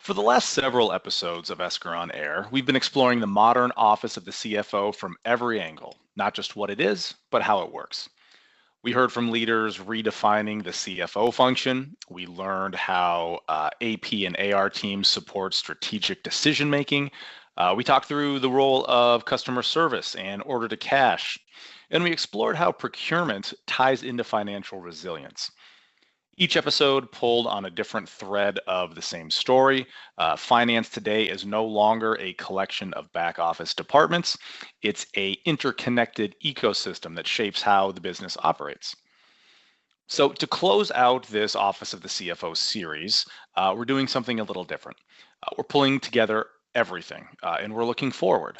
For the last several episodes of Esker On Air, we've been exploring the modern office of the CFO from every angle, not just what it is, but how it works. We heard from leaders redefining the CFO function. We learned how AP and AR teams support strategic decision making. We talked through the role of customer service and order to cash. And we explored how procurement ties into financial resilience. Each episode pulled on a different thread of the same story. Finance today is no longer a collection of back office departments. It's an interconnected ecosystem that shapes how the business operates. So to close out this Office of the CFO series, we're doing something a little different. We're pulling together everything, and we're looking forward.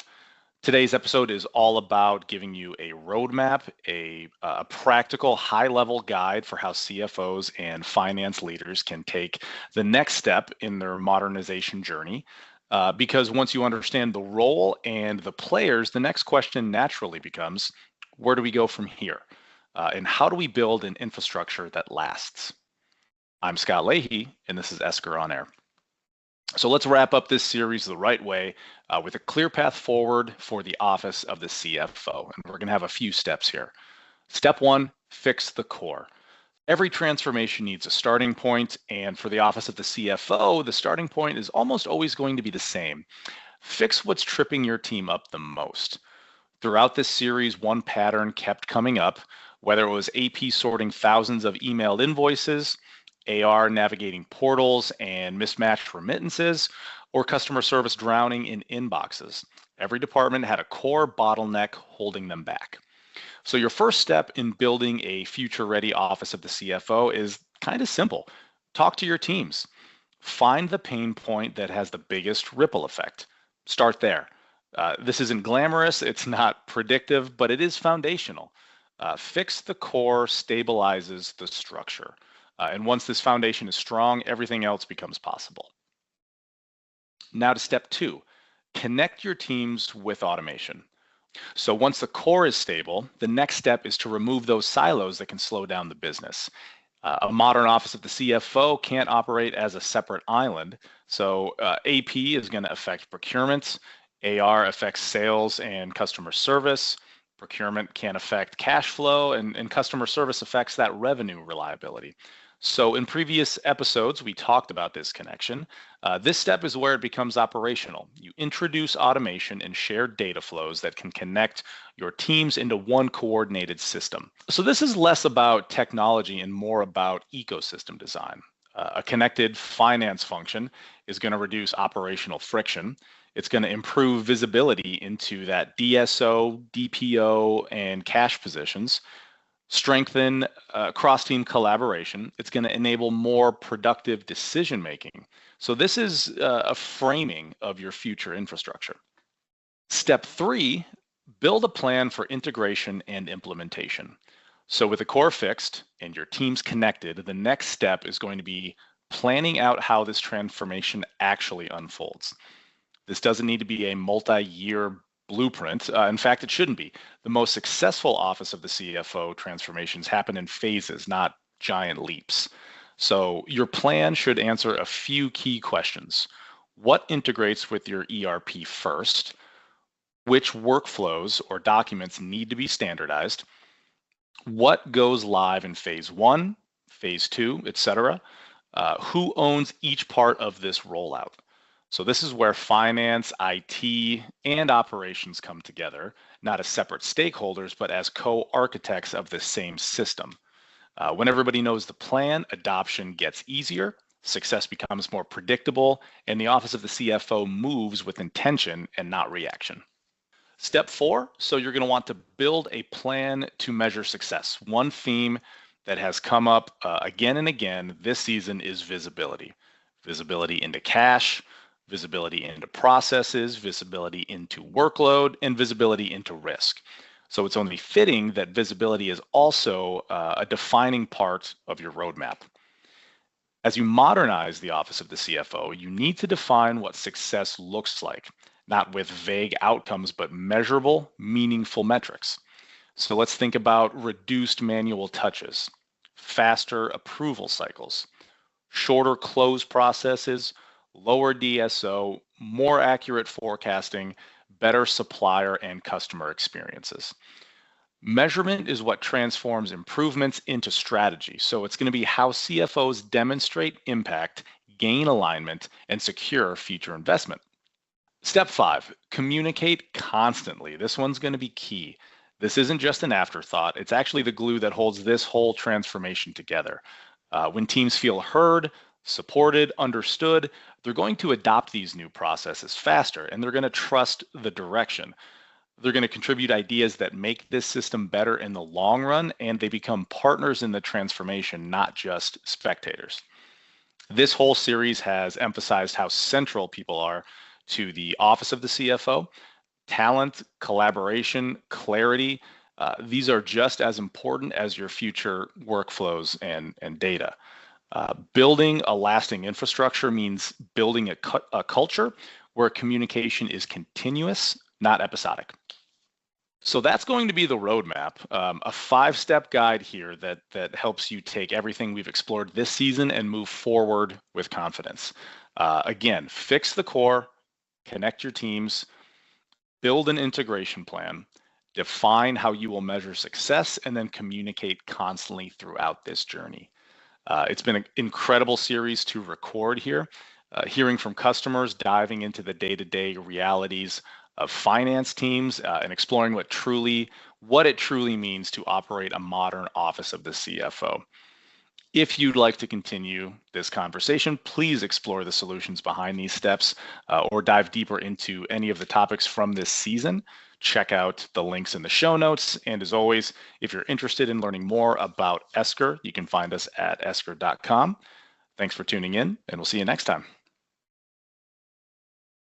Today's episode is all about giving you a roadmap, a practical high-level guide for how CFOs and finance leaders can take the next step in their modernization journey. Because once you understand the role and the players, the next question naturally becomes, where do we go from here? And how do we build an infrastructure that lasts? I'm Scott Leahy, and this is Esker On Air. So let's wrap up this series the right way with a clear path forward for the office of the CFO. And we're going to have a few steps here. Step one, fix the core. Every transformation needs a starting point. And for the office of the CFO, the starting point is almost always going to be the same. Fix what's tripping your team up the most. Throughout this series, one pattern kept coming up, whether it was AP sorting thousands of emailed invoices, AR navigating portals and mismatched remittances, or customer service drowning in inboxes. Every department had a core bottleneck holding them back. So your first step in building a future-ready office of the CFO is kind of simple. Talk to your teams. Find the pain point that has the biggest ripple effect. Start there. This isn't glamorous, it's not predictive, but it is foundational. Fix the core stabilizes the structure. And once this foundation is strong, everything else becomes possible. Now to step two, connect your teams with automation. So once the core is stable, the next step is to remove those silos that can slow down the business. A modern office of the CFO can't operate as a separate island. So AP is going to affect procurement, AR affects sales and customer service, procurement can affect cash flow, and customer service affects that revenue reliability. So in previous episodes, we talked about this connection. This step is where it becomes operational. You introduce automation and shared data flows that can connect your teams into one coordinated system. So this is less about technology and more about ecosystem design. A connected finance function is going to reduce operational friction. It's going to improve visibility into that DSO, DPO, and cash positions. Strengthen cross-team collaboration. It's going to enable more productive decision-making. So this is a framing of your future infrastructure. Step three, build a plan for integration and implementation. So with the core fixed and your teams connected, the next step is going to be planning out how this transformation actually unfolds. This doesn't need to be a multi-year blueprint. In fact, it shouldn't be. The most successful office of the CFO transformations happen in phases, not giant leaps. So your plan should answer a few key questions. What integrates with your ERP first? Which workflows or documents need to be standardized? What goes live in phase one, phase two, etc.? Who owns each part of this rollout? So this is where finance, IT, and operations come together, not as separate stakeholders, but as co-architects of the same system. When everybody knows the plan, adoption gets easier, success becomes more predictable, and the office of the CFO moves with intention and not reaction. Step four, so you're going to want to build a plan to measure success. One theme that has come up again and again this season is visibility. Visibility into cash, visibility into processes, visibility into workload, and visibility into risk. So it's only fitting that visibility is also a defining part of your roadmap. As you modernize the office of the CFO, you need to define what success looks like, not with vague outcomes, but measurable, meaningful metrics. So let's think about reduced manual touches, faster approval cycles, shorter close processes, lower DSO, more accurate forecasting, better supplier and customer experiences. Measurement is what transforms improvements into strategy. So it's going to be how CFOs demonstrate impact, gain alignment, and secure future investment. Step 5, communicate constantly. This one's going to be key. This isn't just an afterthought. It's actually the glue that holds this whole transformation together. When teams feel heard, supported, understood, they're going to adopt these new processes faster, and they're going to trust the direction. They're going to contribute ideas that make this system better in the long run, and they become partners in the transformation, not just spectators. This whole series has emphasized how central people are to the office of the CFO. Talent, collaboration, clarity, these are just as important as your future workflows and data. Building a lasting infrastructure means building a culture where communication is continuous, not episodic. So that's going to be the roadmap, a 5-step guide here that helps you take everything we've explored this season and move forward with confidence. Again, fix the core, connect your teams, build an integration plan, define how you will measure success, and then communicate constantly throughout this journey. It's been an incredible series to record here, hearing from customers, diving into the day-to-day realities of finance teams, and exploring what it truly means to operate a modern office of the CFO. If you'd like to continue this conversation, please explore the solutions behind these steps or dive deeper into any of the topics from this season. Check out the links in the show notes. And as always, if you're interested in learning more about Esker, you can find us at esker.com. Thanks for tuning in, and we'll see you next time.